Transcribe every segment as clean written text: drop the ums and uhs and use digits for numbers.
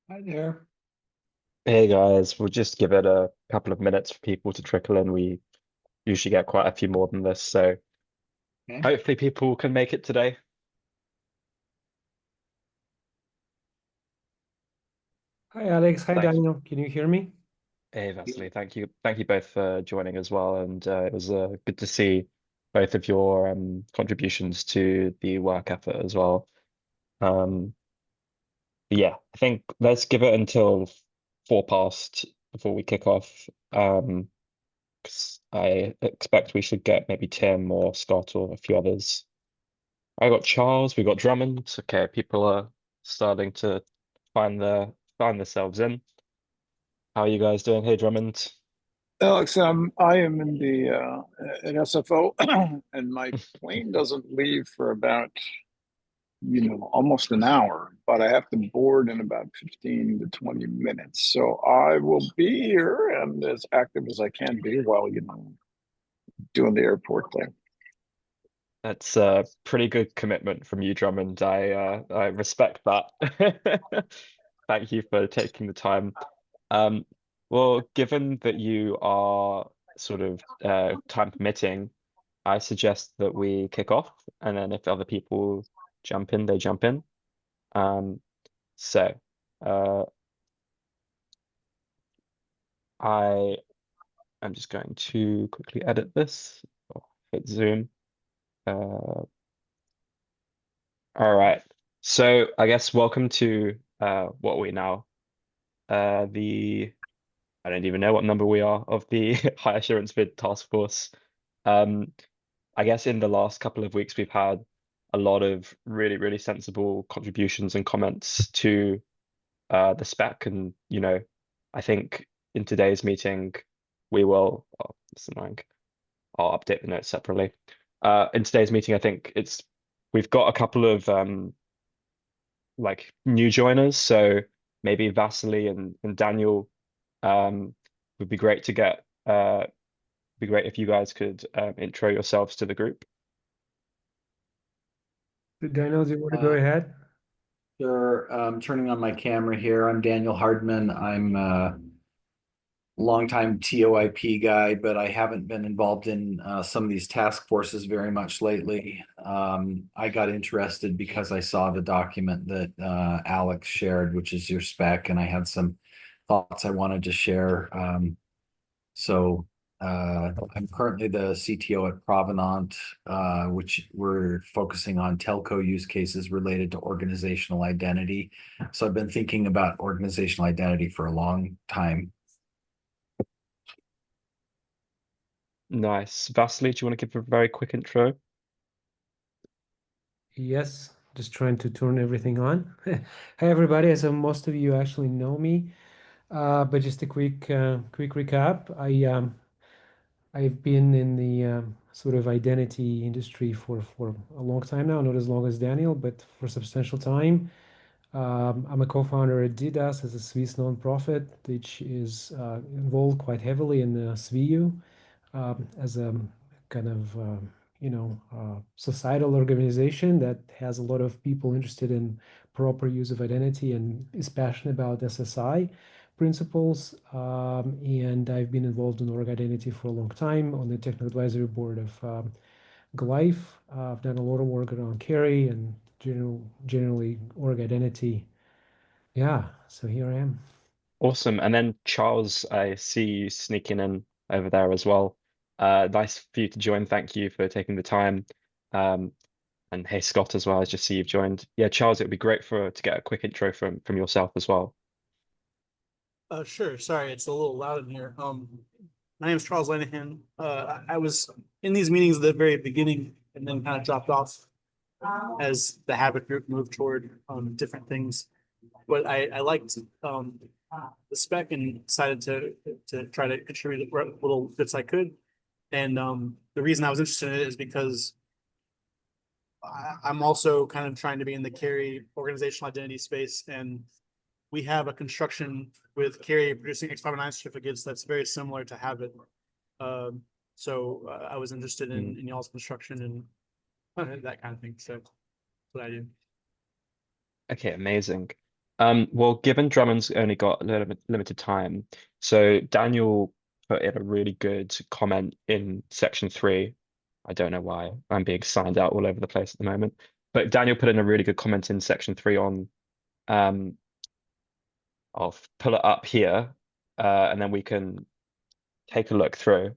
Hi there. Hey guys, we'll just give it a couple of minutes for people to trickle in. We usually get quite a few more than this, so Okay. hopefully people can make it today. Hi, Alex. Hi, Thank you. Daniel. Can you hear me? Hey Vasily, thank you both for joining as well, and it was good to see both of your contributions to the work effort as well. Um, yeah, I think let's give it until 4 past before we kick off. 'Cause I expect we should get maybe Tim or Scott or a few others. I got Charles, we got Drummond. Okay, people are starting to find themselves in. How are you guys doing? Hey, Drummond. Alex, I am in the at SFO, and my plane doesn't leave for about almost an hour, but I have to board in about 15 to 20 minutes. So I will be here and as active as I can be while doing the airport thing. That's a pretty good commitment from you, Drummond. I respect that. Thank you for taking the time. Um, well, given that you are sort of time permitting, I suggest that we kick off, and then if other people jump in, they jump in. Um, so. Uh, I I'm just going to quickly edit this. Oh, hit zoom. Uh, all right. So I guess welcome to what are we now? The I don't even know what number we are of the High Assurance Bid Task Force. Um, I guess in the last couple of weeks we've had a lot of really sensible contributions and comments to the spec, and I think in today's meeting we will. Oh, it's annoying. I'll update the notes separately. In today's meeting, I think we've got a couple of like new joiners, so maybe Vasily and Daniel would be great to get. Be great if you guys could intro yourselves to the group. Daniel, do you want to go Uh, ahead? sure. Turning on my camera here. I'm Daniel Hardman. I'm a longtime TOIP guy, but I haven't been involved in some of these task forces very much lately. I got interested because I saw the document that Alex shared, which is your spec, and I had some thoughts I wanted to share. I'm currently the CTO at Provenant, which we're focusing on telco use cases related to organizational identity. So I've been thinking about organizational identity for a long time. Nice. Vasily, do you want to give a very quick intro? Yes, just trying to turn everything on. Hi, everybody. As most of you actually know me, but just a quick recap. I've been in the sort of identity industry for a long time now, not as long as Daniel, but for substantial time. I'm a co-founder at DDoS as a Swiss nonprofit, which is involved quite heavily in the SVU as a kind of societal organization that has a lot of people interested in proper use of identity and is passionate about SSI principles. And I've been involved in org identity for a long time on the technical advisory board of Glyph. I've done a lot of work around carry and generally org identity. Yeah, so here I am. Awesome. And then Charles, I see you sneaking in over there as well. Nice for you to join. Thank you for taking the time. Um, and hey, Scott as well. I just see you've joined. Yeah, Charles, it would be great to get a quick intro from yourself as well. Sure. Sorry, it's a little loud in here. My name is Charles Lanahan. I was in these meetings at the very beginning and then kind of dropped off as the habit group moved toward different things. But I liked the spec and decided to try to contribute what little bits I could. And the reason I was interested in it is because I'm also kind of trying to be in the carry organizational identity space, and we have a construction with carry producing X59 certificates that's very similar to Habit. I was interested Mm. in y'all's construction and that kind of thing. So that's what I do. Okay, amazing. Well, given Drummond's only got a little bit limited time, so Daniel put in a really good comment in section 3. I don't know why I'm being signed out all over the place at the moment, but Daniel put in a really good comment in section 3 on um I'll pull it up here, and then we can take a look through.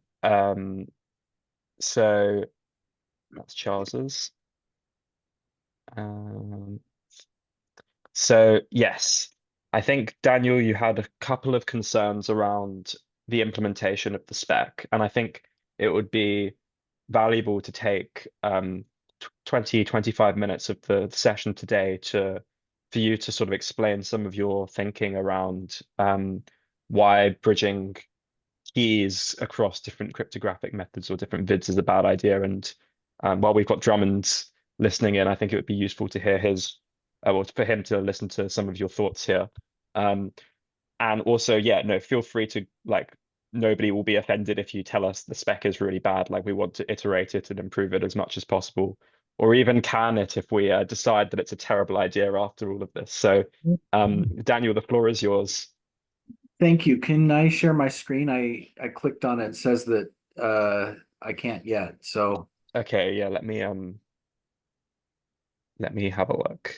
So that's Charles's. Um, So yes, I think Daniel, you had a couple of concerns around the implementation of the spec, and I think it would be valuable to take 20, 25 minutes of the session today to for you to sort of explain some of your thinking around why bridging keys across different cryptographic methods or different VIDs is a bad idea. And while we've got Drummond listening in, I think it would be useful to hear his, or for him to listen to some of your thoughts here. Um, and also, yeah, no, feel free to like, nobody will be offended if you tell us the spec is really bad. Like we want to iterate it and improve it as much as possible, or even can it if we decide that it's a terrible idea after all of this. So, Daniel, the floor is yours. Thank you. Can I share my screen? I clicked on it. It says that I can't yet. So Okay, yeah, let me have a look.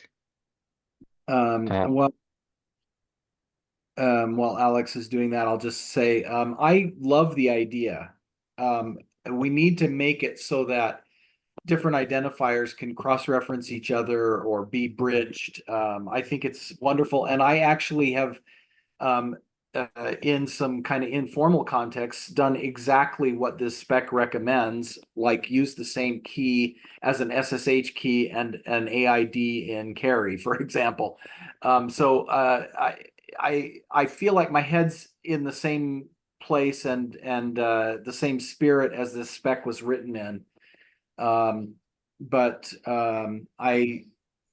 Uh, well, while Alex is doing that, I'll just say I love the idea. We need to make it so that different identifiers can cross-reference each other or be bridged. I think it's wonderful, and I actually have in some kind of informal contexts done exactly what this spec recommends, like use the same key as an SSH key and an AID in carry, for example. So I feel like my head's in the same place and the same spirit as this spec was written in. But I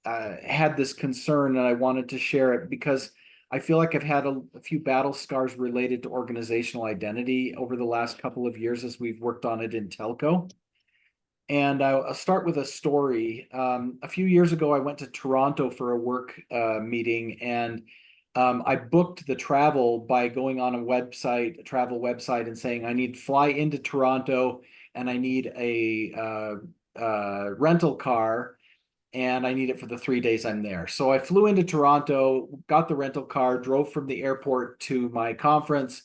had this concern and I wanted to share it because I feel like I've had a few battle scars related to organizational identity over the last couple of years as we've worked on it in telco. And I'll start with a story. A few years ago, I went to Toronto for a work meeting, and I booked the travel by going on a travel website, and saying I need to fly into Toronto, and I need a rental car, and I need it for the 3 days I'm there. So I flew into Toronto, got the rental car, drove from the airport to my conference.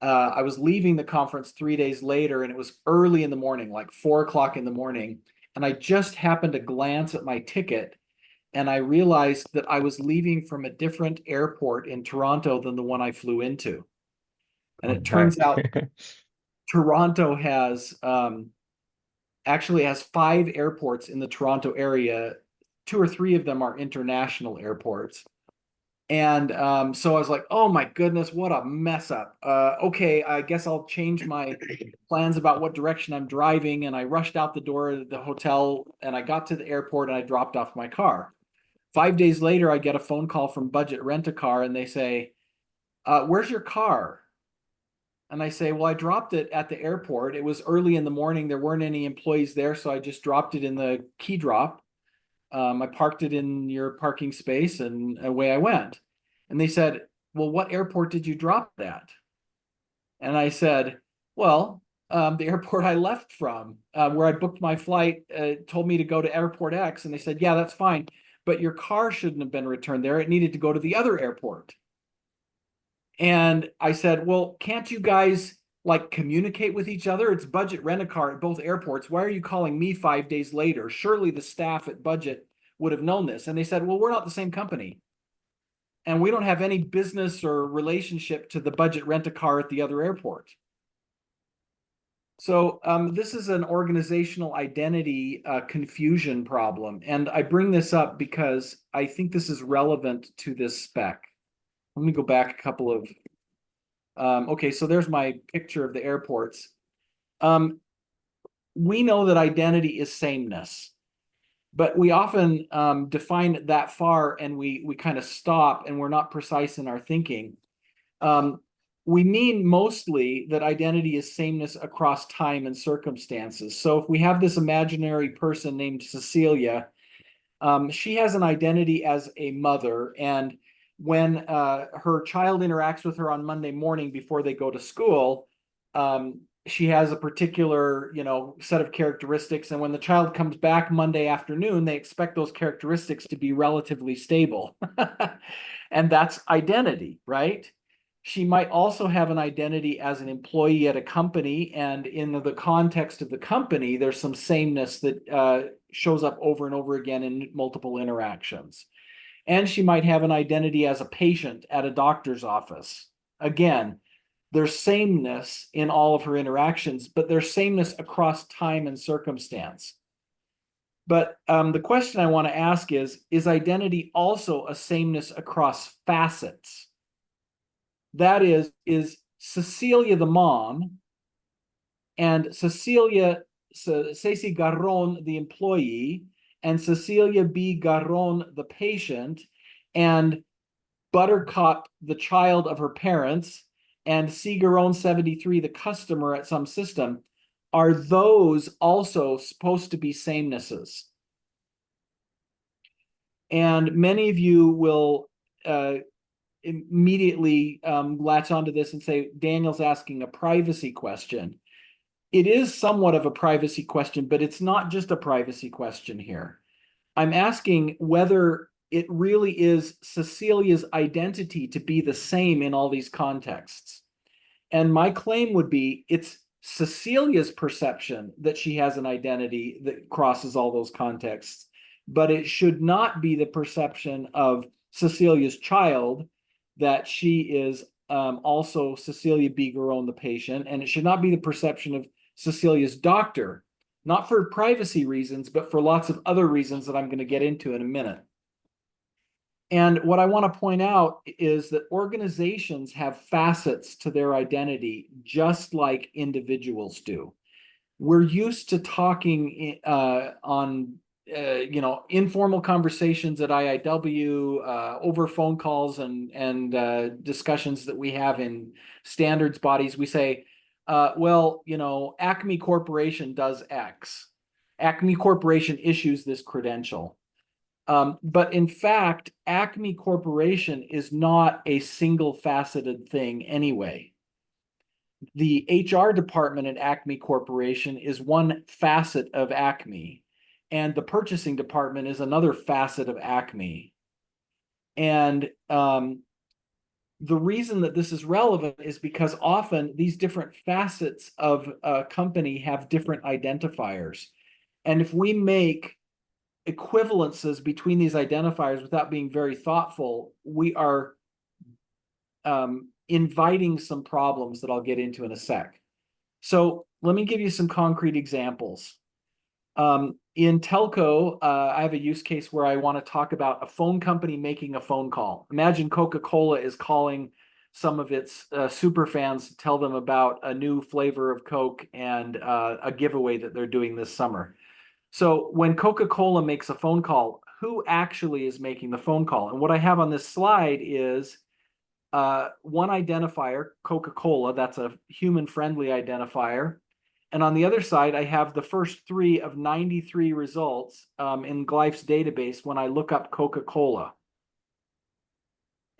I was leaving the conference 3 days later, and it was early in the morning, like 4 o'clock in the morning. And I just happened to glance at my ticket, and I realized that I was leaving from a different airport in Toronto than the one I flew into. And oh it no. turns out Toronto actually has 5 airports in the Toronto area. 2 or 3 of them are international airports. And so I was like, oh my goodness, what a mess up. Okay, I guess I'll change my plans about what direction I'm driving. And I rushed out the door of the hotel, and I got to the airport, and I dropped off my car. 5 days later, I get a phone call from Budget Rent-A-Car, and they say, where's your car? And I say, well, I dropped it at the airport. It was early in the morning. There weren't any employees there, so I just dropped it in the key drop. I parked it in your parking space, and away I went. And they said, well, what airport did you drop it at? And I said, well, the airport I left from, where I booked my flight, told me to go to airport X. And they said, yeah, that's fine, but your car shouldn't have been returned there. It needed to go to the other airport. And I said, well, can't you guys like communicate with each other? It's Budget Rent-A-Car at both airports. Why are you calling me 5 days later? Surely the staff at Budget would have known this. And they said, well, we're not the same company, and we don't have any business or relationship to the Budget Rent-A-Car at the other airport. So this is an organizational identity confusion problem. And I bring this up because I think this is relevant to this spec. Let me go back a couple of, okay, so there's my picture of the airports. We know that identity is sameness, but we often define it that far, and we kind of stop, and we're not precise in our thinking. We mean mostly that identity is sameness across time and circumstances. So if we have this imaginary person named Cecilia, she has an identity as a mother, and when her child interacts with her on Monday morning before they go to school, she has a particular, set of characteristics. And when the child comes back Monday afternoon, they expect those characteristics to be relatively stable. And that's identity, right? She might also have an identity as an employee at a company. And in the context of the company, there's some sameness that shows up over and over again in multiple interactions. And she might have an identity as a patient at a doctor's office. Again, there's sameness in all of her interactions, but there's sameness across time and circumstance. But the question I want to ask is identity also a sameness across facets? That is Cecilia the mom and Ceci Garron the employee and Cecilia B. Garron the patient and Buttercup the child of her parents and C. Garron 73 the customer at some system, are those also supposed to be samenesses? And many of you will immediately latch onto this and say, Daniel's asking a privacy question. It is somewhat of a privacy question, but it's not just a privacy question here. I'm asking whether it really is Cecilia's identity to be the same in all these contexts. And my claim would be it's Cecilia's perception that she has an identity that crosses all those contexts, but it should not be the perception of Cecilia's child that she is also Cecilia B. Garron, the patient, and it should not be the perception of Cecilia's doctor, not for privacy reasons, but for lots of other reasons that I'm going to get into in a minute. And what I want to point out is that organizations have facets to their identity, just like individuals do. We're used to talking on informal conversations at IIW, over phone calls and discussions that we have in standards bodies. We say, Acme Corporation does X. Acme Corporation issues this credential. But in fact, Acme Corporation is not a single faceted thing anyway. The HR department at Acme Corporation is one facet of Acme, and the purchasing department is another facet of Acme. And the reason that this is relevant is because often these different facets of a company have different identifiers. And if we make equivalences between these identifiers without being very thoughtful, we are inviting some problems that I'll get into in a sec. So let me give you some concrete examples. In telco, I have a use case where I want to talk about a phone company making a phone call. Imagine Coca-Cola is calling some of its super fans to tell them about a new flavor of Coke and a giveaway that they're doing this summer. So when Coca-Cola makes a phone call, who actually is making the phone call? And what I have on this slide is one identifier, Coca-Cola, that's a human-friendly identifier. And on the other side, I have the first 3 of 93 results in Glyph's database when I look up Coca-Cola.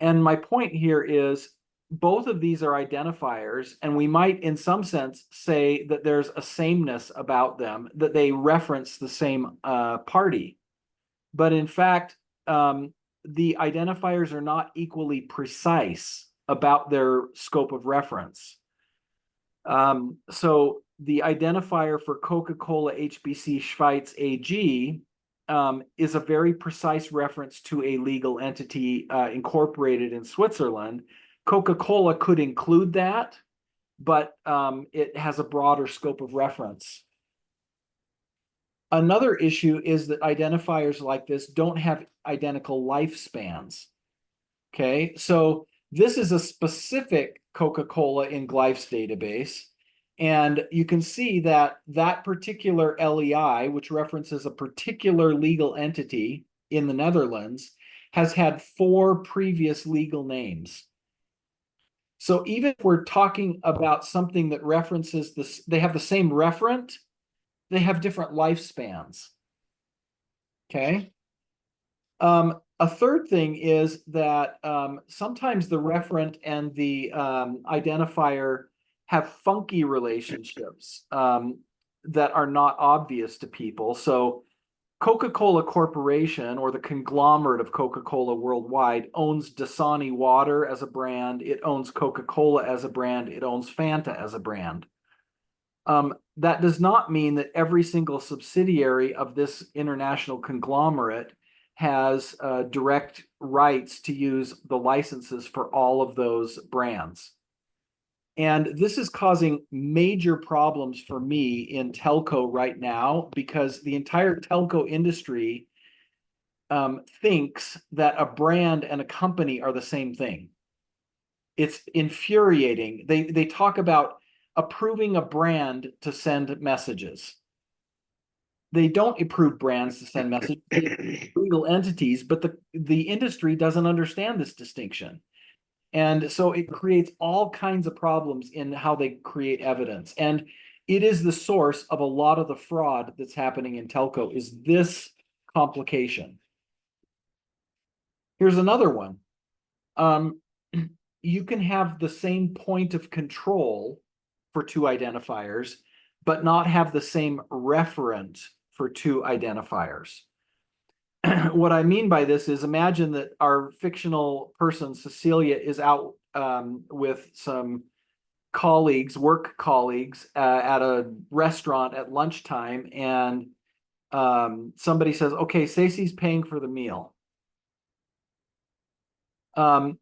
And my point here is both of these are identifiers, and we might in some sense say that there's a sameness about them, that they reference the same party. But in fact, the identifiers are not equally precise about their scope of reference. So the identifier for Coca-Cola HBC Schweiz AG is a very precise reference to a legal entity incorporated in Switzerland. Coca-Cola could include that, but it has a broader scope of reference. Another issue is that identifiers like this don't have identical lifespans. Okay, so this is a specific Coca-Cola in Glyph's database. And you can see that that particular LEI, which references a particular legal entity in the Netherlands, has had 4 previous legal names. So even if we're talking about something that references this, they have the same referent, they have different lifespans. Okay. A third thing is that sometimes the referent and the identifier have funky relationships that are not obvious to people. So Coca-Cola Corporation, or the conglomerate of Coca-Cola worldwide, owns Dasani Water as a brand. It owns Coca-Cola as a brand. It owns Fanta as a brand. That does not mean that every single subsidiary of this international conglomerate has direct rights to use the licenses for all of those brands. And this is causing major problems for me in telco right now, because the entire telco industry thinks that a brand and a company are the same thing. It's infuriating. They talk about approving a brand to send messages. They don't approve brands to send messages, legal entities, but the industry doesn't understand this distinction. And so it creates all kinds of problems in how they create evidence. And it is the source of a lot of the fraud that's happening in telco, is this complication. Here's another one. You can have the same point of control for two identifiers, but not have the same referent for two identifiers. What I mean by this is, imagine that our fictional person, Cecilia, is out with some colleagues, work colleagues, at a restaurant at lunchtime, and somebody says, okay, Stacey's paying for the meal. From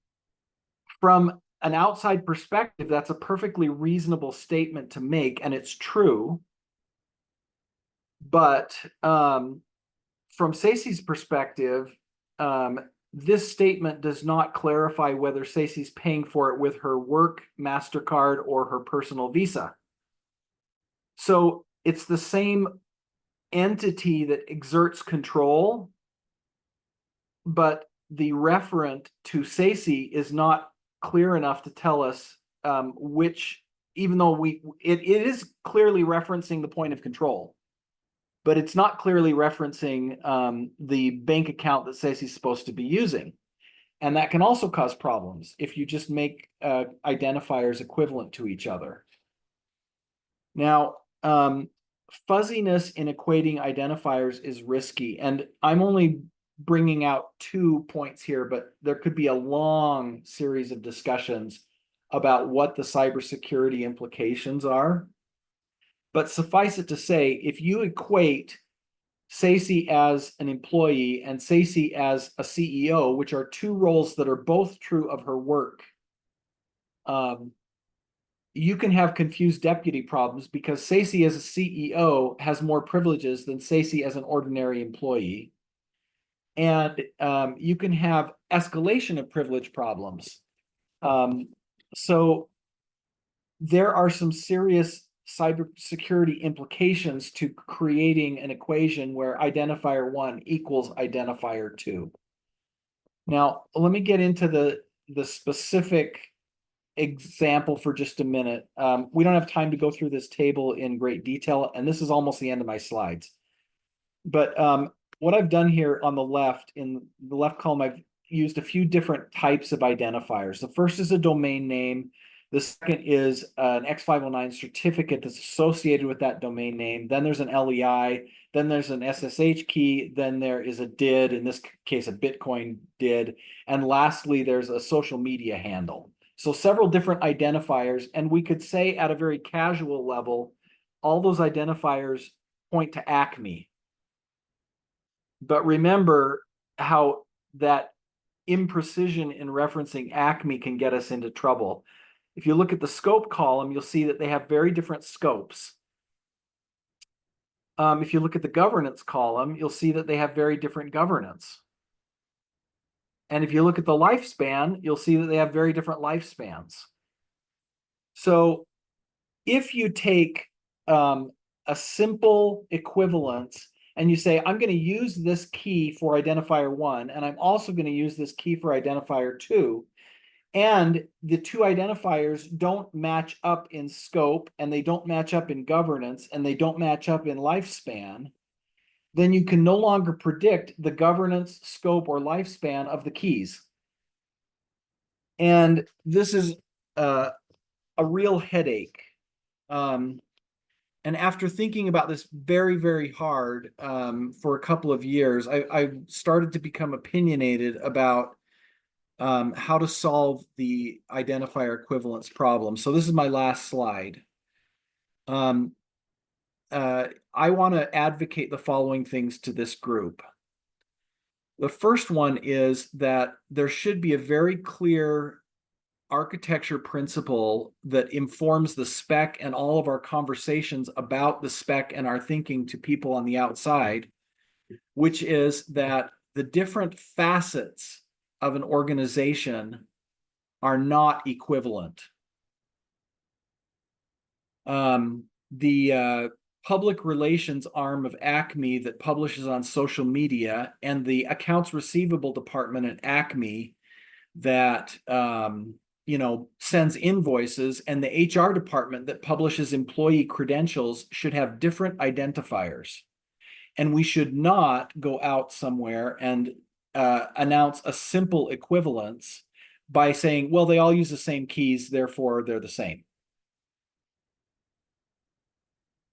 an outside perspective, that's a perfectly reasonable statement to make, and it's true. But from Stacey's perspective, this statement does not clarify whether Stacey's paying for it with her work MasterCard or her personal Visa. So it's the same entity that exerts control, but the referent to Stacey is not clear enough to tell us which, even though it is clearly referencing the point of control, but it's not clearly referencing the bank account that Stacey's supposed to be using. And that can also cause problems if you just make identifiers equivalent to each other. Now, fuzziness in equating identifiers is risky, and I'm only bringing out 2 points here, but there could be a long series of discussions about what the cybersecurity implications are. But suffice it to say, if you equate Stacey as an employee and Stacey as a CEO, which are two roles that are both true of her work, you can have confused deputy problems, because Stacey as a CEO has more privileges than Stacey as an ordinary employee. And you can have escalation of privilege problems. So there are some serious cybersecurity implications to creating an equation where identifier 1 equals identifier 2. Now, let me get into the specific example for just a minute. We don't have time to go through this table in great detail, and this is almost the end of my slides. But what I've done here on the left, in the left column, I've used a few different types of identifiers. The first is a domain name. The second is an X509 certificate that's associated with that domain name. Then there's an LEI. Then there's an SSH key. Then there is a DID, in this case, a Bitcoin DID. And lastly, there's a social media handle. So several different identifiers. And we could say at a very casual level, all those identifiers point to Acme. But remember how that imprecision in referencing Acme can get us into trouble. If you look at the scope column, you'll see that they have very different scopes. If you look at the governance column, you'll see that they have very different governance. And if you look at the lifespan, you'll see that they have very different lifespans. So if you take a simple equivalence and you say, I'm going to use this key for identifier 1, and I'm also going to use this key for identifier 2, and the two identifiers don't match up in scope, and they don't match up in governance, and they don't match up in lifespan, then you can no longer predict the governance, scope, or lifespan of the keys. And this is a real headache. And after thinking about this very, very hard for a couple of years, I started to become opinionated about how to solve the identifier equivalence problem. So this is my last slide. I want to advocate the following things to this group. The first one is that there should be a very clear architecture principle that informs the spec and all of our conversations about the spec and our thinking to people on the outside, which is that the different facets of an organization are not equivalent. The public relations arm of Acme that publishes on social media, and the accounts receivable department at Acme that sends invoices, and the HR department that publishes employee credentials should have different identifiers. And we should not go out somewhere and announce a simple equivalence by saying, well, they all use the same keys, therefore they're the same.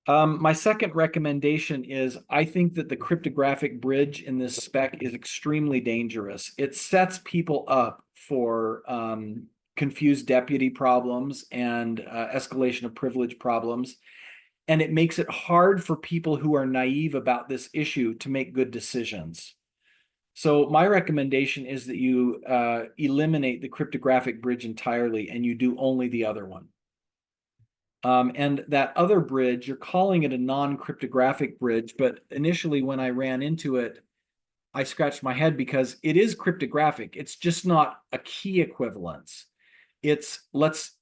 My second recommendation is I think that the cryptographic bridge in this spec is extremely dangerous. It sets people up for confused deputy problems and escalation of privilege problems. And it makes it hard for people who are naive about this issue to make good decisions. So my recommendation is that you eliminate the cryptographic bridge entirely and you do only the other one. And that other bridge, you're calling it a non-cryptographic bridge, but initially when I ran into it, I scratched my head because it is cryptographic. It's just not a key equivalence. It's let's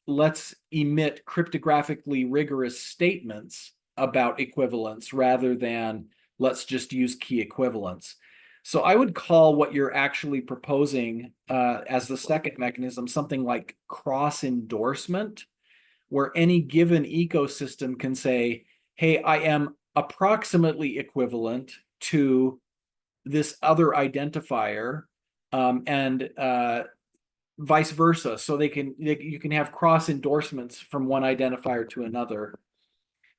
emit cryptographically rigorous statements about equivalence rather than let's just use key equivalence. So I would call what you're actually proposing as the second mechanism something like cross endorsement, where any given ecosystem can say, hey, I am approximately equivalent to this other identifier, and vice versa. So you can have cross endorsements from one identifier to another.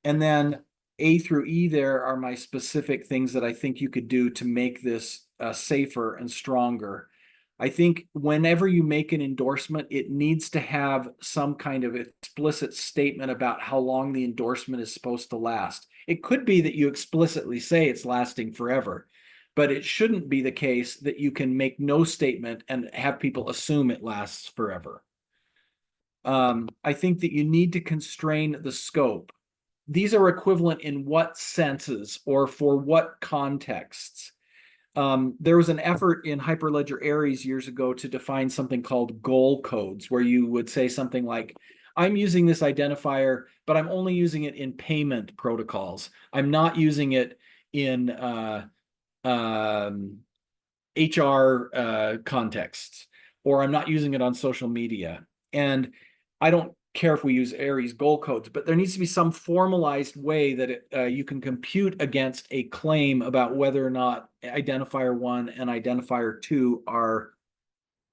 And then A through E there are my specific things that I think you could do to make this safer and stronger. I think whenever you make an endorsement, it needs to have some kind of explicit statement about how long the endorsement is supposed to last. It could be that you explicitly say it's lasting forever, but it shouldn't be the case that you can make no statement and have people assume it lasts forever. I think that you need to constrain the scope. These are equivalent in what senses or for what contexts? There was an effort in Hyperledger Aries years ago to define something called goal codes, where you would say something like, I'm using this identifier, but I'm only using it in payment protocols. I'm not using it in HR contexts, or I'm not using it on social media. And I don't care if we use Aries goal codes, but there needs to be some formalized way that you can compute against a claim about whether or not identifier 1 and identifier 2 are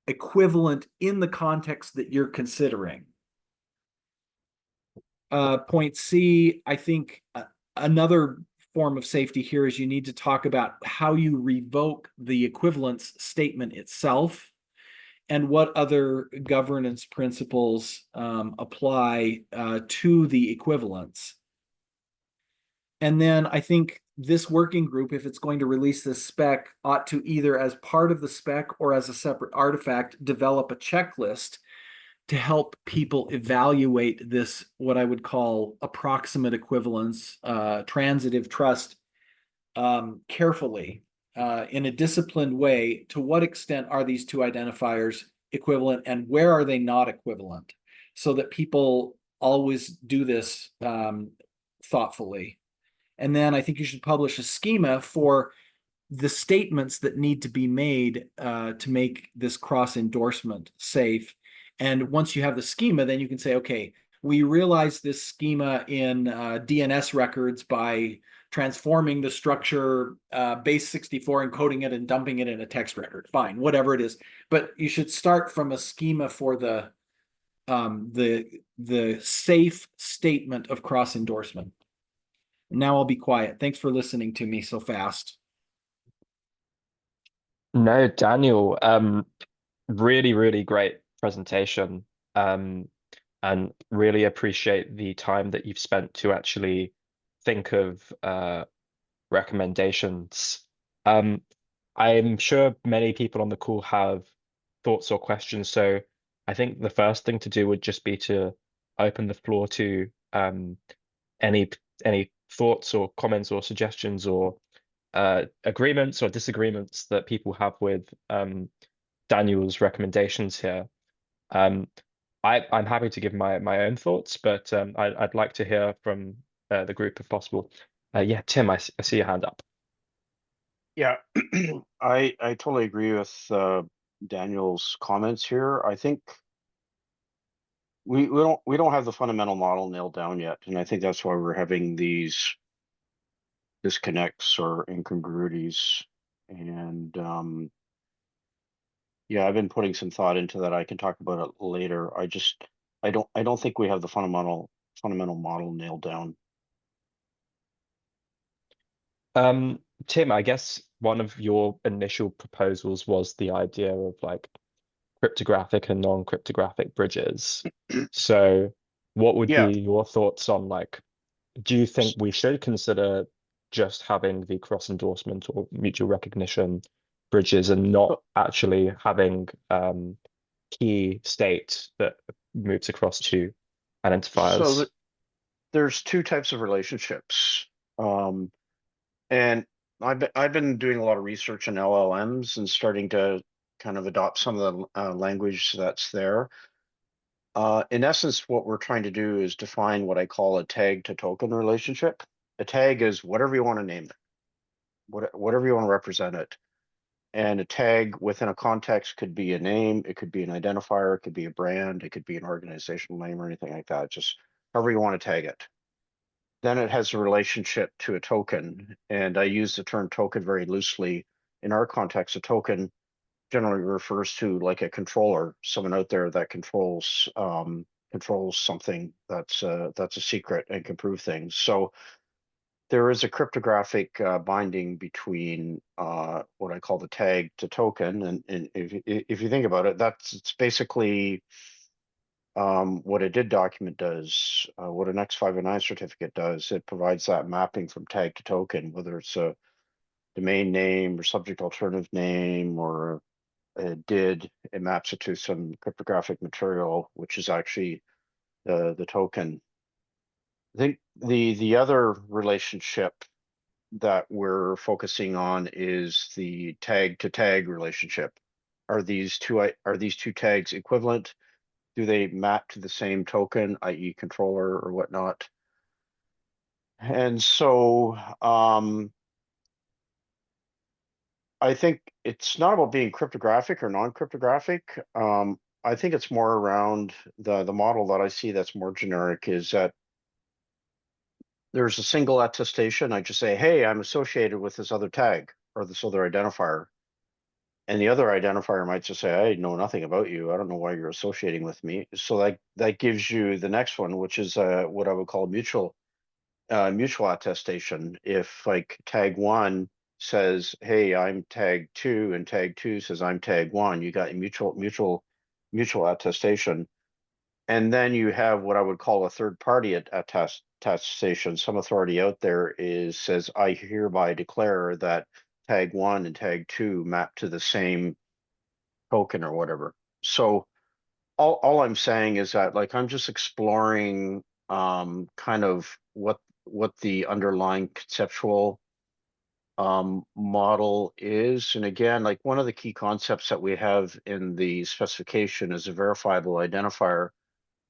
equivalent in the context that you're considering. Point C, I think another form of safety here is you need to talk about how you revoke the equivalence statement itself and what other governance principles apply to the equivalence. And then I think this working group, if it's going to release this spec, ought to either as part of the spec or as a separate artifact, develop a checklist to help people evaluate this, what I would call approximate equivalence, transitive trust, carefully. In a disciplined way, to what extent are these two identifiers equivalent and where are they not equivalent, so that people always do this thoughtfully. And then I think you should publish a schema for the statements that need to be made to make this cross endorsement safe. And once you have the schema, then you can say, okay, we realize this schema in DNS records by transforming the structure base 64 and coding it and dumping it in a text record. Fine, whatever it is. But you should start from a schema for the safe statement of cross endorsement. Now I'll be quiet. Thanks for listening to me so fast. No, Daniel, really, really great presentation. And really appreciate the time that you've spent to actually think of recommendations. I'm sure many people on the call have thoughts or questions, so I think the first thing to do would just be to open the floor to any thoughts or comments or suggestions or agreements or disagreements that people have with Daniel's recommendations here. I'm happy to give my own thoughts, but I'd like to hear from the group if possible. Yeah, Tim, I see your hand up. Yeah, I totally agree with Daniel's comments here. I think we don't have the fundamental model nailed down yet, and I think that's why we're having these disconnects or incongruities. And yeah, I've been putting some thought into that. I can talk about it later. I don't think we have the fundamental model nailed down. Tim, I guess one of your initial proposals was the idea of like cryptographic and non-cryptographic bridges. So what would Yeah. be your thoughts on like, do you think we should consider just having the cross endorsement or mutual recognition bridges and not actually having key state that moves across to identifiers? So there's two types of relationships. And I've been doing a lot of research in LLMs and starting to kind of adopt some of the language that's there. In essence, what we're trying to do is define what I call a tag to token relationship. A tag is whatever you want to name it, whatever you want to represent it. And a tag within a context could be a name, it could be an identifier, it could be a brand, it could be an organizational name or anything like that, just however you want to tag it. Then it has a relationship to a token, and I use the term token very loosely. In our context, a token generally refers to like a controller, someone out there that controls something that's a secret and can prove things. So there is a cryptographic binding between what I call the tag to token, and if you think about it, it's basically what a DID document does, what an X509 certificate does. It provides that mapping from tag to token, whether it's a domain name or subject alternative name or a DID. It maps it to some cryptographic material, which is actually the token. I think the other relationship that we're focusing on is the tag to tag relationship. Are these two tags equivalent? Do they map to the same token, i.e. controller or whatnot? And so I think it's not about being cryptographic or non-cryptographic. I think it's more around the model that I see that's more generic is that there's a single attestation. I just say, hey, I'm associated with this other tag or this other identifier. And the other identifier might just say, I know nothing about you. I don't know why you're associating with me. So that gives you the next one, which is what I would call mutual attestation. If like tag 1 says, hey, I'm tag 2, and tag 2 says I'm tag 1, you got a mutual attestation. And then you have what I would call a third party attestation. Some authority out there says, I hereby declare that tag 1 and tag 2 map to the same token or whatever. So all I'm saying is that like I'm just exploring kind of what the underlying conceptual model is. And again, like one of the key concepts that we have in the specification is a verifiable identifier.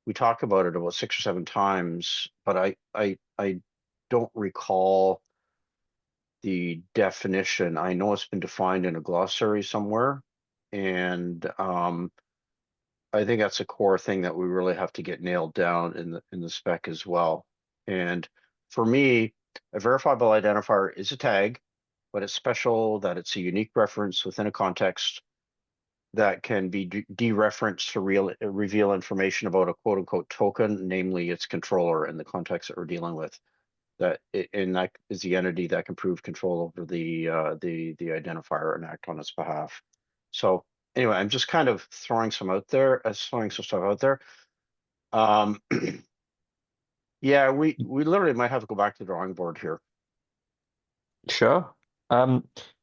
We talk about it about 6 or 7 times, but I don't recall the definition. I know it's been defined in a glossary somewhere, and I think that's a core thing that we really have to get nailed down in the spec as well. And for me, A verifiable identifier is a tag, but it's special that it's a unique reference within a context that can be dereferenced to reveal information about a quote unquote token, namely its controller in the context that we're dealing with. And that is the entity that can prove control over the identifier and act on its behalf. So anyway, I'm just kind of throwing some stuff out there. Yeah, we literally might have to go back to the drawing board here. Sure.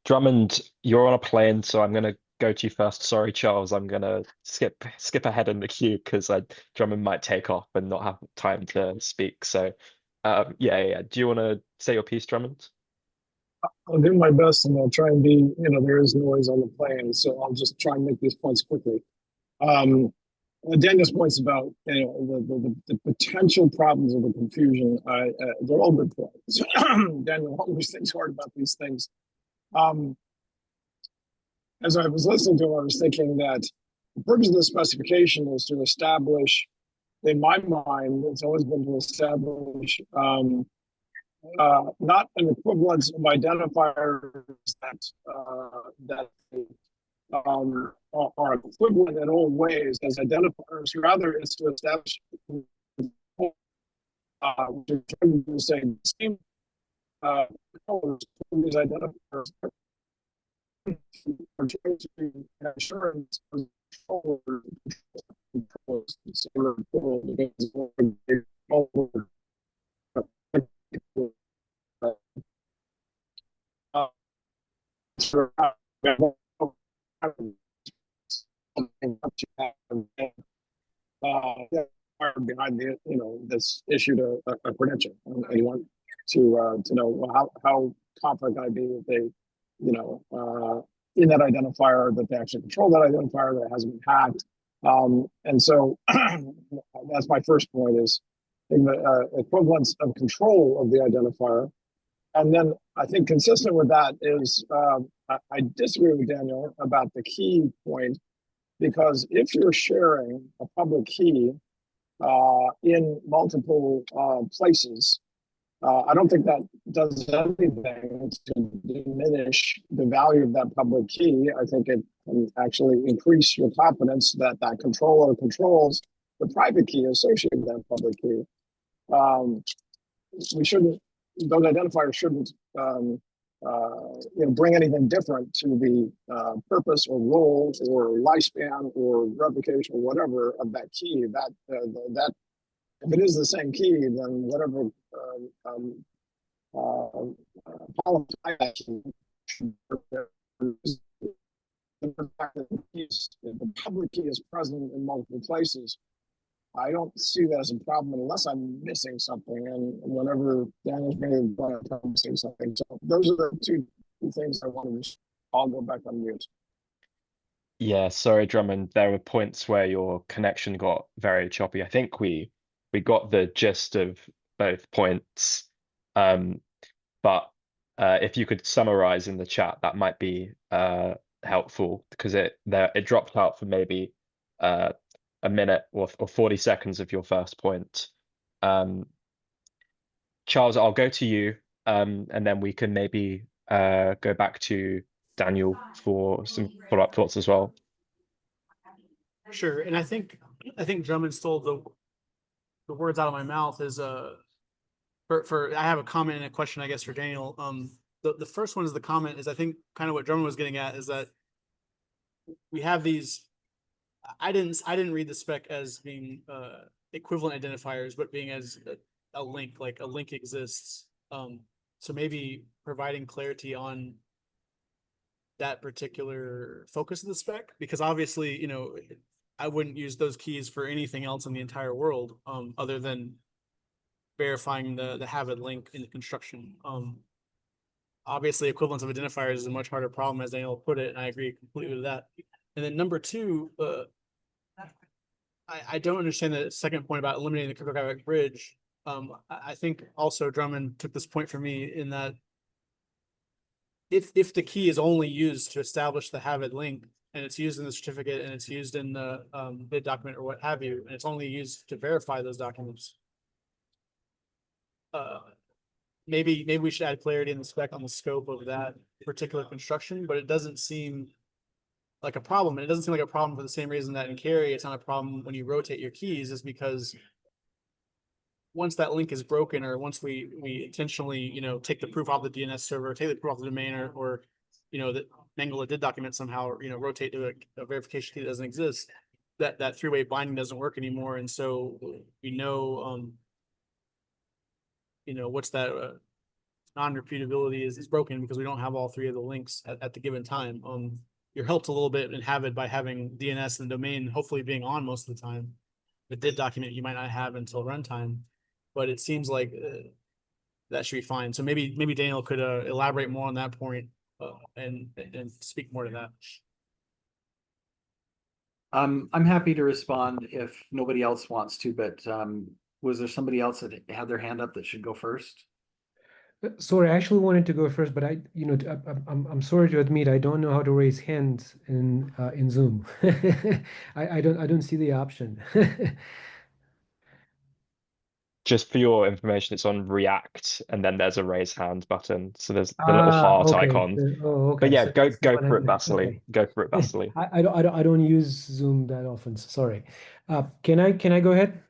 Drummond, you're on a plane, so I'm gonna go to you first. Sorry, Charles, I'm gonna skip ahead in the queue because Drummond might take off and not have time to speak. So, yeah. Do you want to say your piece, Drummond? I'll do my best, and I'll try and be, there is noise on the plane, so I'll just try and make these points quickly. Daniel's points about, the potential problems of the confusion, they're all good points. Daniel always thinks hard about these things. As I was listening to him, I was thinking that the purpose of the specification is to establish, in my mind, it's always been to establish not an equivalence of identifiers that are equivalent in all ways as identifiers. Rather, it's to establish to say the same colors these identifiers are trying to ensure behind the this issued a credential, and you want to know how confident I'd be that they in that identifier, that they actually control that identifier, that it hasn't been hacked. And so that's my first point, is in the equivalence of control of the identifier. And then I think consistent with that is I disagree with Daniel about the key point, because if you're sharing a public key in multiple places, I don't think that does anything to diminish the value of that public key. I think it can actually increase your confidence that that controller controls the private key associated with that public key. Those identifiers shouldn't bring anything different to the purpose or role or lifespan or replication or whatever of that key. That if it is the same key, then whatever the public key is present in multiple places. I don't see that as a problem unless I'm missing something. And whenever Daniel's made I'm missing something. So those are the two things I wanted to. I'll go back on mute. Yeah, sorry, Drummond. There were points where your connection got very choppy. I think we got the gist of both points. But if you could summarize in the chat, that might be helpful, because it dropped out for maybe a minute or 40 seconds of your first point. Charles, I'll go to you, and then we can maybe go back to Daniel for some follow-up thoughts as well. Sure, and I think Drummond stole the words out of my mouth. Is for I have a comment and a question, I guess, for Daniel. The first one is the comment is, I think, kind of what Drummond was getting at, is that we have these. I didn't read the spec as being equivalent identifiers, but being as a link, like a link exists. So maybe providing clarity on that particular focus of the spec, because obviously, I wouldn't use those keys for anything else in the entire world, other than verifying the Havid link in the construction. Obviously, equivalence of identifiers is a much harder problem, as Daniel put it, and I agree completely with that. And then number two, I don't understand the second point about eliminating the cryptographic bridge. I think also Drummond took this point for me, in that if the key is only used to establish the Havid link, and it's used in the certificate, and it's used in the VID document or what have you, and it's only used to verify those documents, maybe we should add clarity in the spec on the scope of that particular construction, but it doesn't seem like a problem. And it doesn't seem like a problem for the same reason that in carry, it's not a problem when you rotate your keys, is because once that link is broken, or once we intentionally, take the proof off the DNS server, take the proof off the domain, or that mangle a did document somehow, or rotate to a verification key that doesn't exist, that three-way binding doesn't work anymore. And so we know, what's that non-reputability is broken because we don't have all three of the links at the given time. You're helped a little bit in Habit by having DNS and domain hopefully being on most of the time. The did document you might not have until runtime, but it seems like that should be fine. So maybe Daniel could elaborate more on that point and speak more to that. I'm happy to respond if nobody else wants to, but was there somebody else that had their hand up that should go first? Sorry, I actually wanted to go first, but I'm sorry to admit I don't know how to raise hands in Zoom. I don't see the option. Just for your information, it's on React, and then there's a raise hand button. So there's the little heart Okay. icon. Okay. But yeah, So go that's the one for it, I- Vasily. okay. Go for it, Vasily. I don't use Zoom that often. So sorry. Can I go ahead?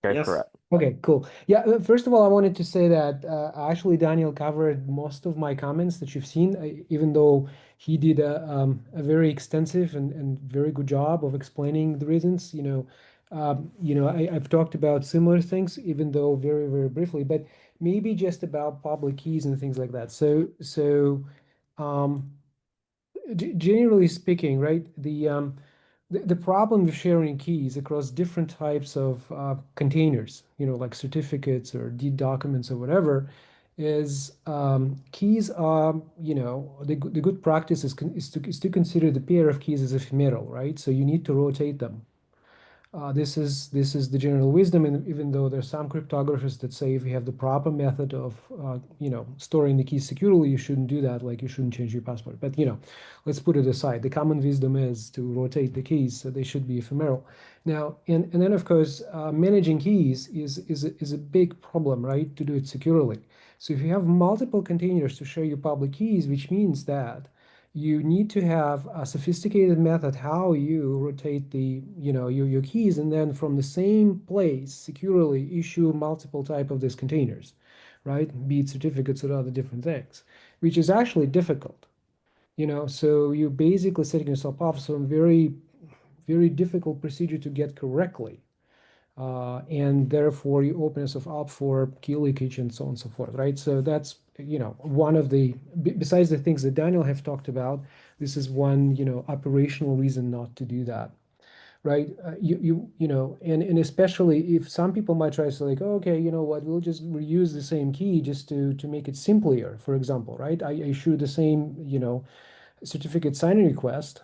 Go Yes. for it. Okay, cool. Yeah, first of all, I wanted to say that actually Daniel covered most of my comments that you've seen, even though he did a very extensive and very good job of explaining the reasons. I've talked about similar things, even though very, very briefly, but maybe just about public keys and things like that. Um, Generally speaking, right, the problem with sharing keys across different types of containers, like certificates or deed documents or whatever, is keys are, the good practice is to consider the pair of keys as ephemeral, right? So you need to rotate them. This is the general wisdom, and even though there's some cryptographers that say if you have the proper method of storing the keys securely, you shouldn't do that. Like you shouldn't change your password. But let's put it aside. The common wisdom is to rotate the keys, so they should be ephemeral. Now, and then of course, managing keys is a big problem, right? To do it securely. So if you have multiple containers to share your public keys, which means that you need to have a sophisticated method how you rotate your keys, and then from the same place securely issue multiple type of these containers, right? Be it certificates or other different things, which is actually difficult. So you're basically setting yourself up some very, very difficult procedure to get correctly. And therefore you open yourself up for key leakage and so on and so forth, right? So that's, one of the, besides the things that Daniel have talked about, this is one, operational reason not to do that, right? And especially if some people might try to say like, oh, okay, you know what, we'll just reuse the same key just to make it simpler, for example, right? I issue the same, certificate signing request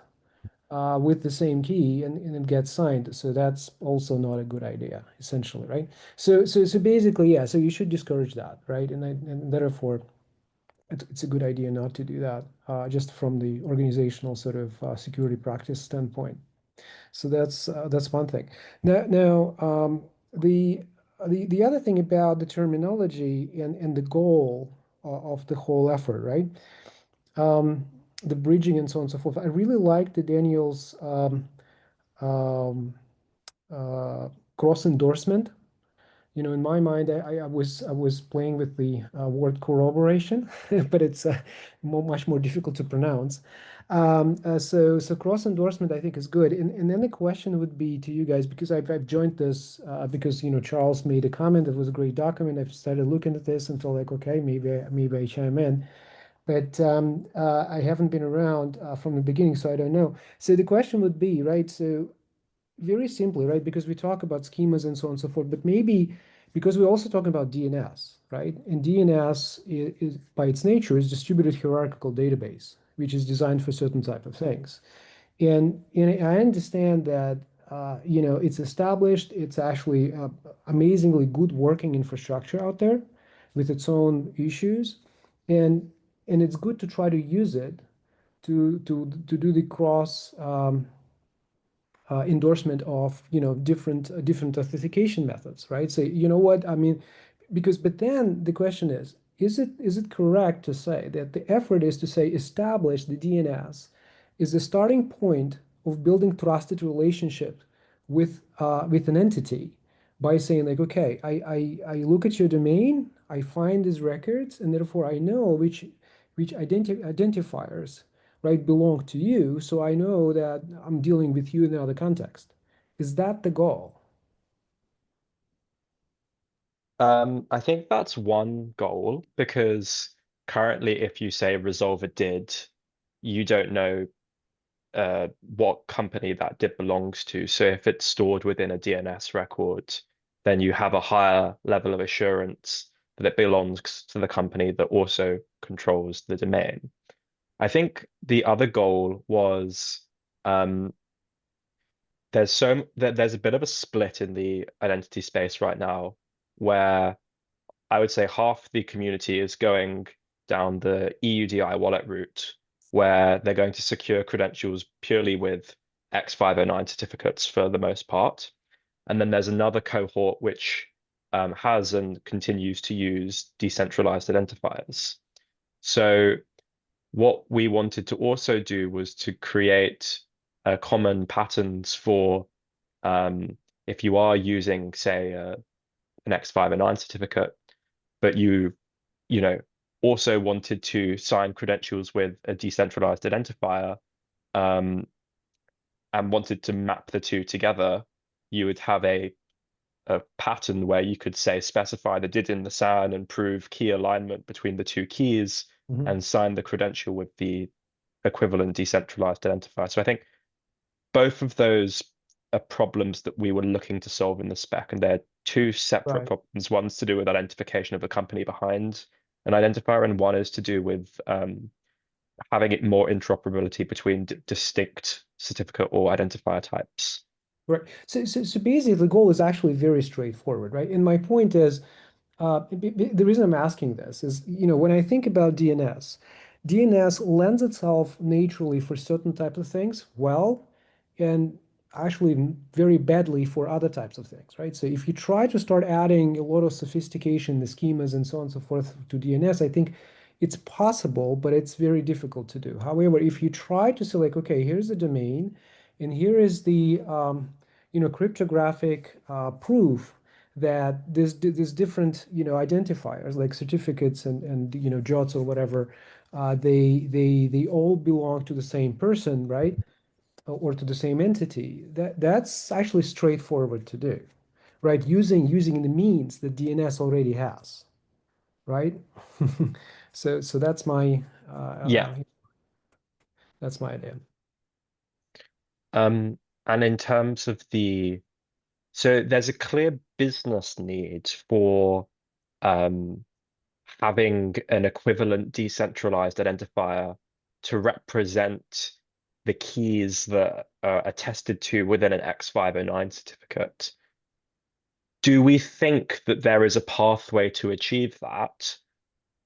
with the same key, and it gets signed. So that's also not a good idea, essentially, right? So basically, yeah. So you should discourage that, right? And therefore, it's a good idea not to do that, just from the organizational sort of security practice standpoint. So that's one thing. Now, the other thing about the terminology and the goal of the whole effort, right? The bridging and so on and so forth. I really like the Daniel's um, uh, cross endorsement. In my mind, I was playing with the word corroboration, but it's much more difficult to pronounce. So cross endorsement I think is good. And then the question would be to you guys, because I've joined this because Charles made a comment that was a great document. I've started looking at this and felt like, okay, maybe I chime in. But I haven't been around from the beginning, so I don't know. So the question would be, right? So very simply, right? Because we talk about schemas and so on and so forth, but maybe because we're also talking about DNS, right? And DNS is by its nature is distributed hierarchical database, which is designed for certain type of things. And I understand that it's established. It's actually amazingly good working infrastructure out there with its own issues, and it's good to try to use it to do the cross endorsement of different authentication methods, right? So you know what I mean, but then the question is it correct to say that the effort is to say establish the DNS is the starting point of building trusted relationship with an entity by saying like, okay, I look at your domain, I find these records, and therefore I know which identifiers, right, belong to you, so I know that I'm dealing with you in another context. Is that the goal? I think that's one goal because currently, if you say resolve a did, you don't know what company that did belongs to. So if it's stored within a DNS record, then you have a higher level of assurance that it belongs to the company that also controls the domain. I think the other goal was um, there's a bit of a split in the identity space right now where I would say half the community is going down the EUDI wallet route, where they're going to secure credentials purely with X509 certificates for the most part. And then there's another cohort which has and continues to use decentralized identifiers. So what we wanted to also do was to create common patterns for if you are using, say, an X509 certificate, but you know, also wanted to sign credentials with a decentralized identifier, um, and wanted to map the two together, you would have a pattern where you could say specify the did in the SAN and prove key alignment between the two keys and sign the credential with the equivalent decentralized identifier. So I think both of those are problems that we were looking to solve in the spec, and they're two separate Right. problems. One's to do with identification of the company behind an identifier, and one is to do with having it more interoperability between distinct certificate or identifier types. Right. So basically, the goal is actually very straightforward, right? And my point is, the reason I'm asking this is, when I think about DNS, DNS lends itself naturally for certain types of things, well, and actually very badly for other types of things, right? So if you try to start adding a lot of sophistication, the schemas and so on and so forth to DNS, I think it's possible, but it's very difficult to do. However, if you try to select, okay, here's the domain, and here is the cryptographic proof that there's different identifiers like certificates and JOTs or whatever, they all belong to the same person, right? Or to the same entity. That's actually straightforward to do, right? Using the means that DNS already has, right? So Yeah. that's my idea. And in terms of so there's a clear business need for um, having an equivalent decentralized identifier to represent the keys that are attested to within an X509 certificate. Do we think that there is a pathway to achieve that?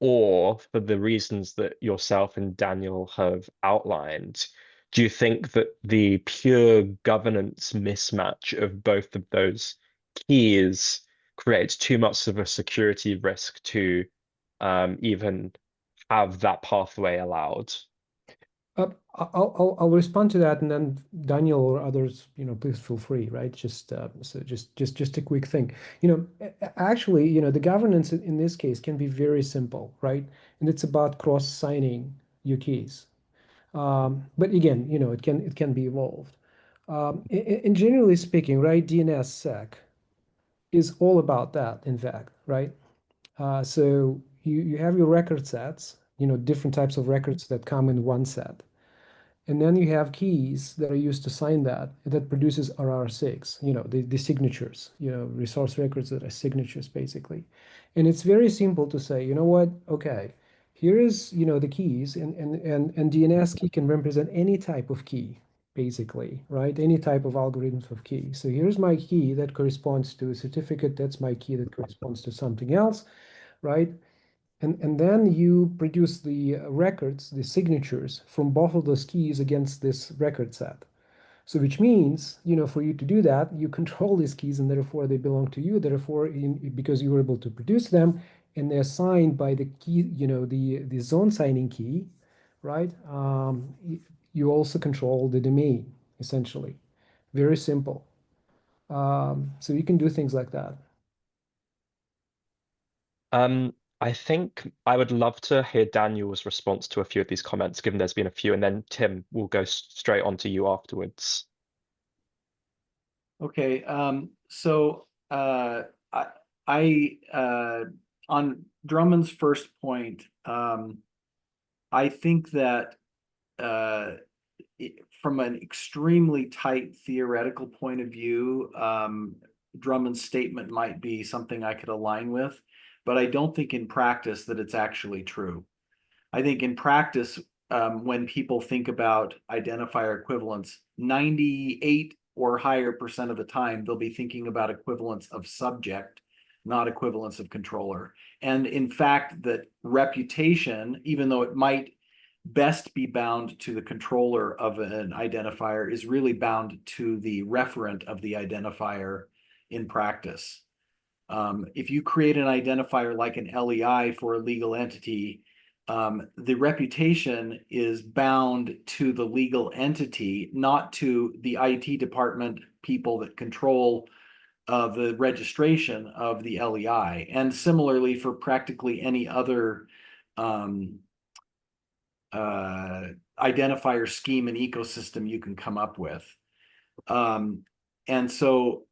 Or for the reasons that yourself and Daniel have outlined, do you think that the pure governance mismatch of both of those keys creates too much of a security risk to even have that pathway allowed? I'll respond to that, and then Daniel or others, please feel free, right? Just a quick thing. Actually, the governance in this case can be very simple, right? And it's about cross-signing your keys. But again, it can be evolved. And generally speaking, right, DNSSEC is all about that, in fact, right? So you have your record sets, different types of records that come in one set. And then you have keys that are used to sign that produces RR6, the signatures, resource records that are signatures basically. And it's very simple to say, you know what, okay, here is, the keys and DNS key can represent any type of key, basically, right? Any type of algorithms of key. So here's my key that corresponds to a certificate. That's my key that corresponds to something else, right? And then you produce the records, the signatures from both of those keys against this record set. So which means, for you to do that, you control these keys and therefore they belong to you. Therefore, because you were able to produce them and they're signed by the key, the zone signing key, right? You also control the domain, essentially. Very simple. So you can do things like that. I think I would love to hear Daniel's response to a few of these comments, given there's been a few, and then Tim will go straight on to you afterwards. Okay, so I on Drummond's first point, I think that from an extremely tight theoretical point of view, Drummond's statement might be something I could align with, but I don't think in practice that it's actually true. I think in practice, when people think about identifier equivalence, 98 or higher % of the time, they'll be thinking about equivalence of subject, not equivalence of controller. And in fact, that reputation, even though it might best be bound to the controller of an identifier, is really bound to the referent of the identifier in practice. If you create an identifier like an LEI for a legal entity, the reputation is bound to the legal entity, not to the IT department people that control the registration of the LEI. And similarly for practically any other identifier scheme and ecosystem you can come up with. And so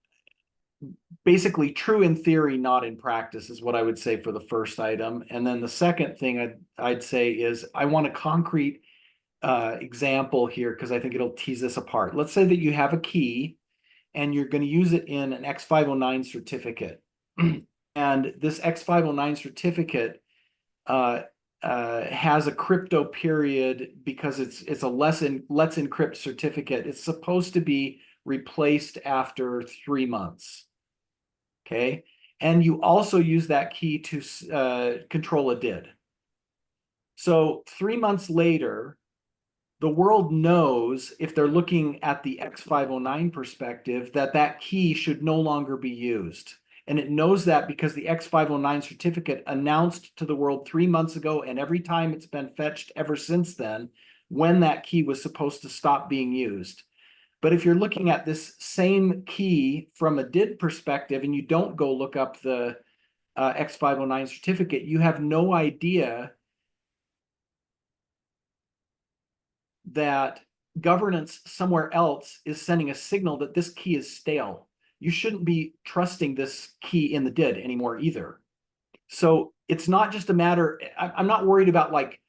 basically true in theory, not in practice is what I would say for the first item. And then the second thing I'd say is I want a concrete example here because I think it'll tease this apart. Let's say that you have a key and you're going to use it in an X509 certificate. And this X509 certificate has a crypto period because it's a let's encrypt certificate. It's supposed to be replaced after 3 months. Okay, and you also use that key to control a DID. So 3 months later, the world knows, if they're looking at the X509 perspective, that that key should no longer be used. And it knows that because the X509 certificate announced to the world 3 months ago, and every time it's been fetched ever since then, when that key was supposed to stop being used. But if you're looking at this same key from a DID perspective and you don't go look up the X509 certificate, you have no idea that governance somewhere else is sending a signal that this key is stale. You shouldn't be trusting this key in the DID anymore either. So it's not just a matter, I'm not worried about like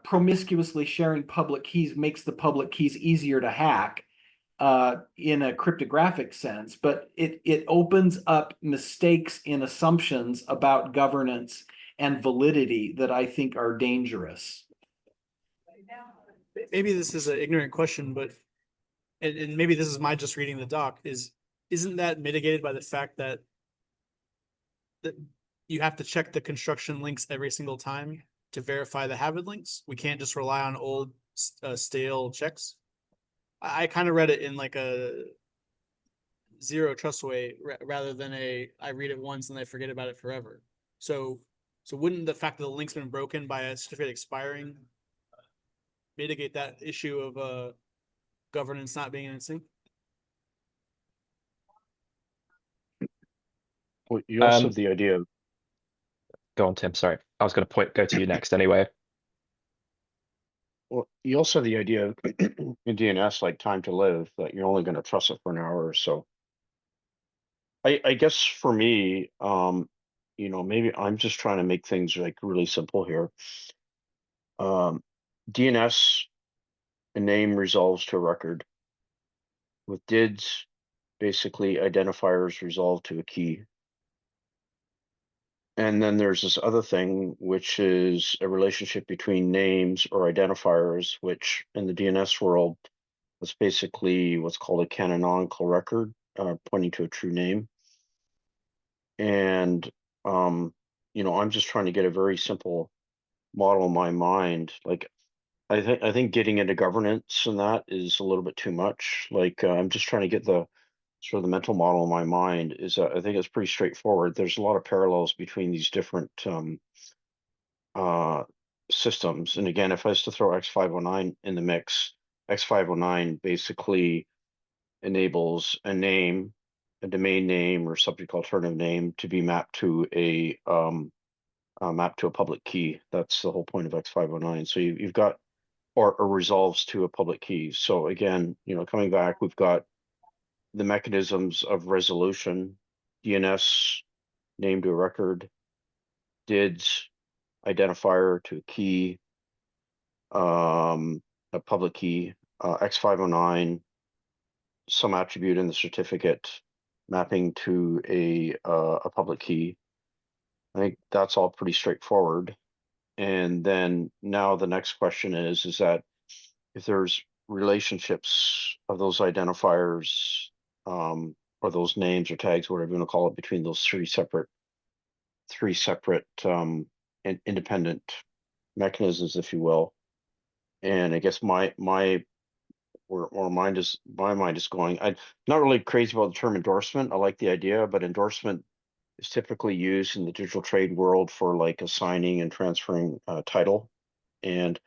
promiscuously sharing public keys makes the public keys easier to hack in a cryptographic sense, but it opens up mistakes in assumptions about governance and validity that I think are dangerous. Maybe this is an ignorant question, but and maybe this is my just reading the doc, isn't that mitigated by the fact that you have to check the construction links every single time to verify the habit links? We can't just rely on old stale checks. I kind of read it in like a zero trust way rather than I read it once and I forget about it forever. So wouldn't the fact that the link's been broken by a certificate expiring mitigate that issue of governance not being in sync? Well, you also have the idea of, Go on, Tim. Sorry, I was going to go to you next anyway. well, you also have the idea of in DNS, like time to live, that you're only going to trust it for an hour or so. I guess for me, maybe I'm just trying to make things like really simple here. DNS, a name resolves to a record. With DIDs, basically identifiers resolve to a key. And then there's this other thing, which is a relationship between names or identifiers, which in the DNS world is basically what's called a canonical record, pointing to a true name. And, I'm just trying to get a very simple model in my mind. Like, I think getting into governance and that is a little bit too much. Like, I'm just trying to get the sort of the mental model in my mind is I think it's pretty straightforward. There's a lot of parallels between these different systems. And again, if I was to throw X509 in the mix, X509 basically enables a name, a domain name or subject alternative name to be mapped to a public key. That's the whole point of X509. So you've got or resolves to a public key. So again, coming back, we've got the mechanisms of resolution, DNS, name to a record, DIDs, identifier to a key, a public key, X509, some attribute in the certificate mapping to a public key. I think that's all pretty straightforward. And then now the next question is that if there's relationships of those identifiers or those names or tags, whatever you want to call it, between those three separate and independent mechanisms, if you will. And I guess my mind is going. I'm not really crazy about the term endorsement. I like the idea, but endorsement is typically used in the digital trade world for like assigning and transferring title. And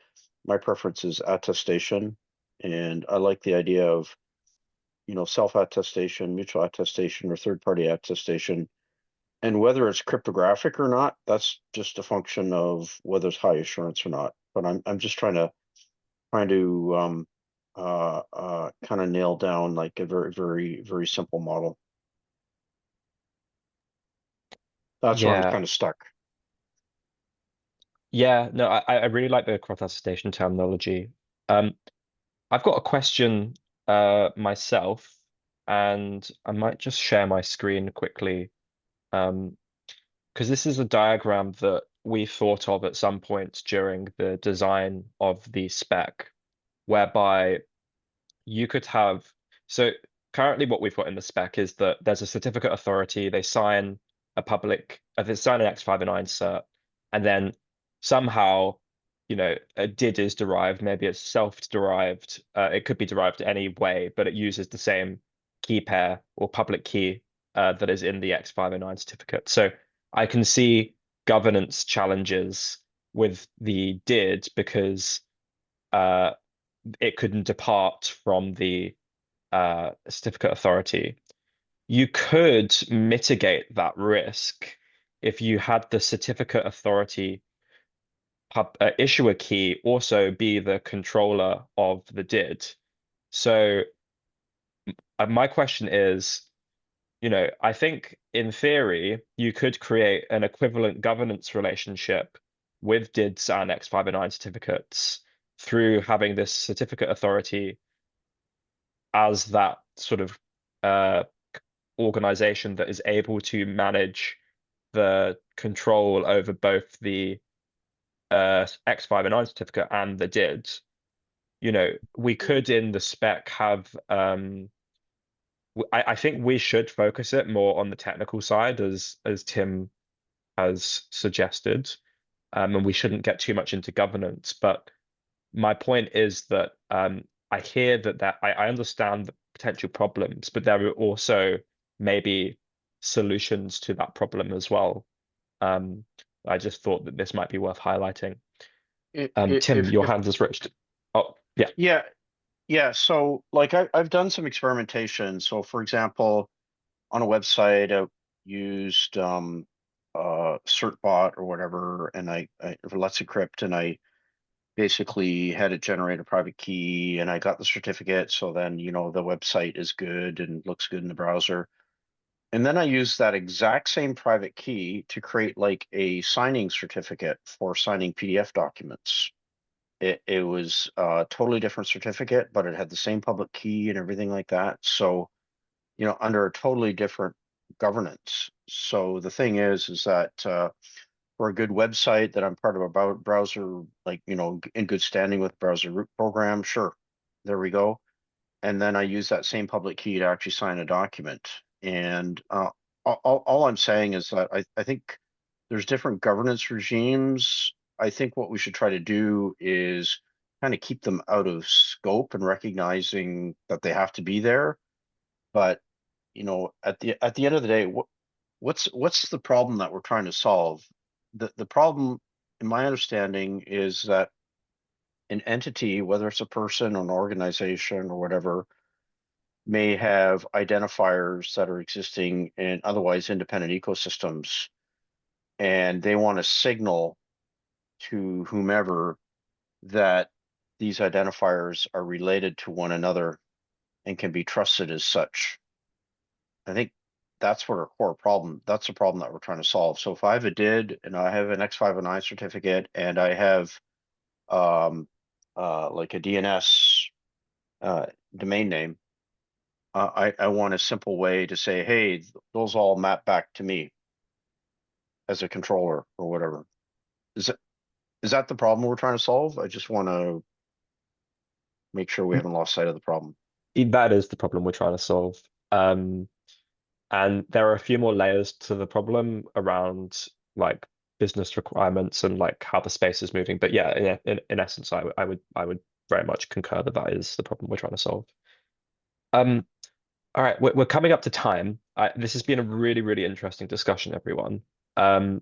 my preference is attestation. And I like the idea of, self-attestation, mutual attestation, or third-party attestation. And whether it's cryptographic or not, that's just a function of whether it's high assurance or not. But I'm just trying to kind of nail down like a very, very, very simple model. That's where I'm Yeah. kind of stuck. Yeah, no, I really like the cross-attestation terminology. I've got a question myself, and I might just share my screen quickly. Because this is a diagram that we thought of at some point during the design of the spec, whereby you could have, so currently what we've got in the spec is that there's a certificate authority, they sign a public, they sign an X509 cert, and then somehow, a DID is derived, maybe it's self-derived, it could be derived any way, but it uses the same key pair or public key that is in the X509 certificate. So I can see governance challenges with the DID because it couldn't depart from the certificate authority. You could mitigate that risk if you had the certificate authority issuer key also be the controller of the DID. So my question is, I think in theory, you could create an equivalent governance relationship with DIDs and X509 certificates through having this certificate authority as that sort of organization that is able to manage the control over both the X509 certificate and the DID. We could in the spec have I think we should focus it more on the technical side as Tim has suggested, and we shouldn't get too much into governance. But my point is that I hear that I understand the potential problems, but there are also maybe solutions to that problem as well. I just thought that this might be worth highlighting. Tim, your hand is raised. Oh, yeah. Yeah. So like I've done some experimentation. So for example, on a website, I used certbot or whatever, and I Let's Encrypt, and I basically had it generate a private key, and I got the certificate. So then, the website is good and looks good in the browser. And then I used that exact same private key to create like a signing certificate for signing PDF documents. It was a totally different certificate, but it had the same public key and everything like that. So, under a totally different governance. So the thing is that for a good website that I'm part of a browser, like, in good standing with browser root program, sure, there we go. And then I use that same public key to actually sign a document. And all I'm saying is that I think there's different governance regimes. I think what we should try to do is kind of keep them out of scope and recognizing that they have to be there. But, you know, at the end of the day, what's the problem that we're trying to solve? The problem, in my understanding, is that an entity, whether it's a person or an organization or whatever, may have identifiers that are existing in otherwise independent ecosystems, and they want to signal to whomever that these identifiers are related to one another and can be trusted as such. I think that's what our core problem, that's the problem that we're trying to solve. So if I have a DID and I have an X509 certificate and I have like a DNS domain name, I want a simple way to say, hey, those all map back to me as a controller or whatever. Is that the problem we're trying to solve? I just want to make sure we haven't lost sight of the problem. That is the problem we're trying to solve. And there are a few more layers to the problem around like business requirements and like how the space is moving. But yeah, in essence, I would very much concur that that is the problem we're trying to solve. All right, we're coming up to time. This has been a really, really interesting discussion, everyone. And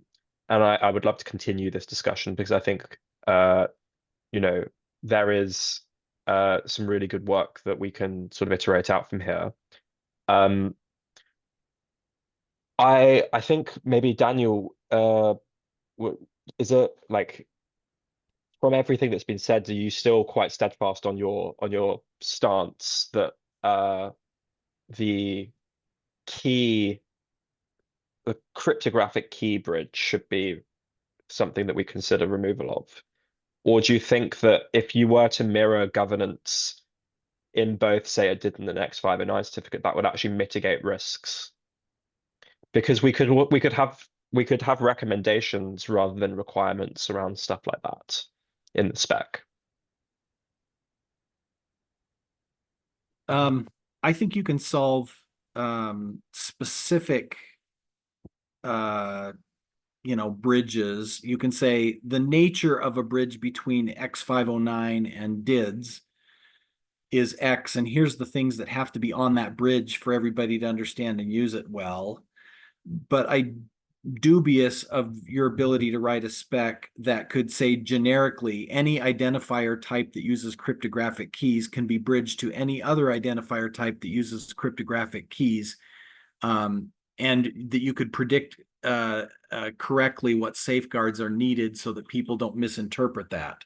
I would love to continue this discussion because I think you know, there is some really good work that we can sort of iterate out from here. I think maybe Daniel, is it like from everything that's been said, are you still quite steadfast on your stance that the cryptographic key bridge should be something that we consider removal of? Or do you think that if you were to mirror governance in both, say, a DID and an X509 certificate, that would actually mitigate risks? Because we could have recommendations rather than requirements around stuff like that in the spec. I think you can solve specific bridges. You can say the nature of a bridge between X509 and DIDs is X, and here's the things that have to be on that bridge for everybody to understand and use it well. But I'm dubious of your ability to write a spec that could say generically any identifier type that uses cryptographic keys can be bridged to any other identifier type that uses cryptographic keys, and that you could predict correctly what safeguards are needed so that people don't misinterpret that.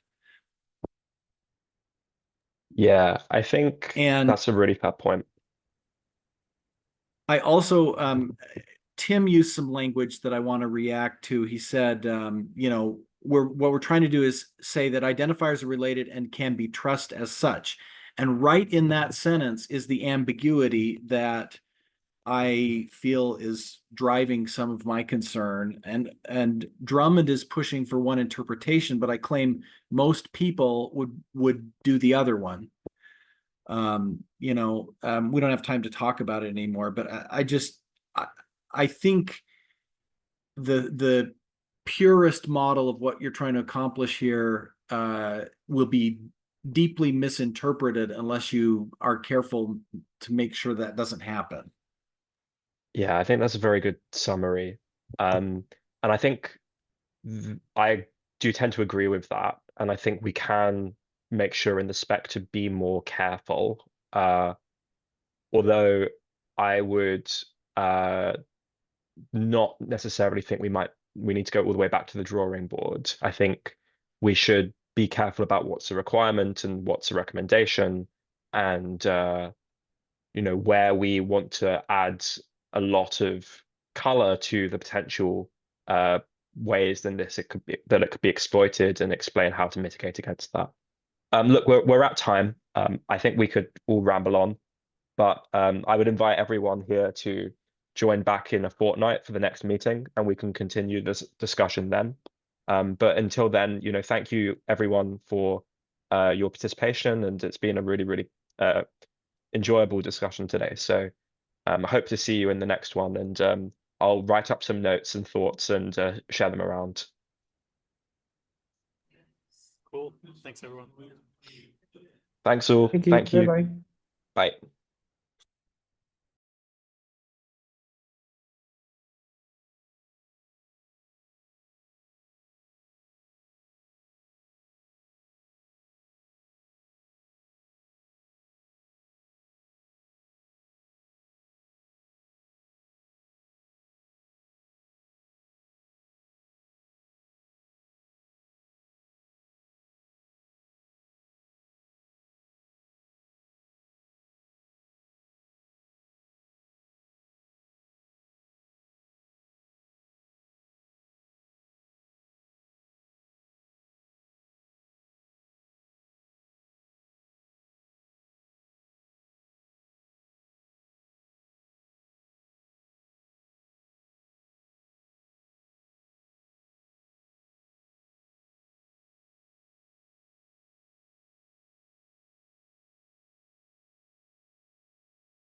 Yeah, I think And that's a really fair point. I also, Tim used some language that I want to react to. He said, what we're trying to do is say that identifiers are related and can be trusted as such. And right in that sentence is the ambiguity that I feel is driving some of my concern. And Drummond is pushing for one interpretation, but I claim most people would do the other one. We don't have time to talk about it anymore, but I think the purest model of what you're trying to accomplish here will be deeply misinterpreted unless you are careful to make sure that doesn't happen. Yeah, I think that's a very good summary. And I think I do tend to agree with that. And I think we can make sure in the spec to be more careful. Although I would not necessarily think we need to go all the way back to the drawing board. I think we should be careful about what's a requirement and what's a recommendation, and where we want to add a lot of color to the potential ways then it could be exploited, and explain how to mitigate against that. Look, we're at time. I think we could all ramble on, but I would invite everyone here to join back in a fortnight for the next meeting, and we can continue this discussion then. But until then, thank you everyone for your participation, and it's been a really, really enjoyable discussion today. So I hope to see you in the next one, and I'll write up some notes and thoughts and share them around. Cool. Thanks, everyone. Thanks all. Thank you. Thank you. Bye-bye. Bye.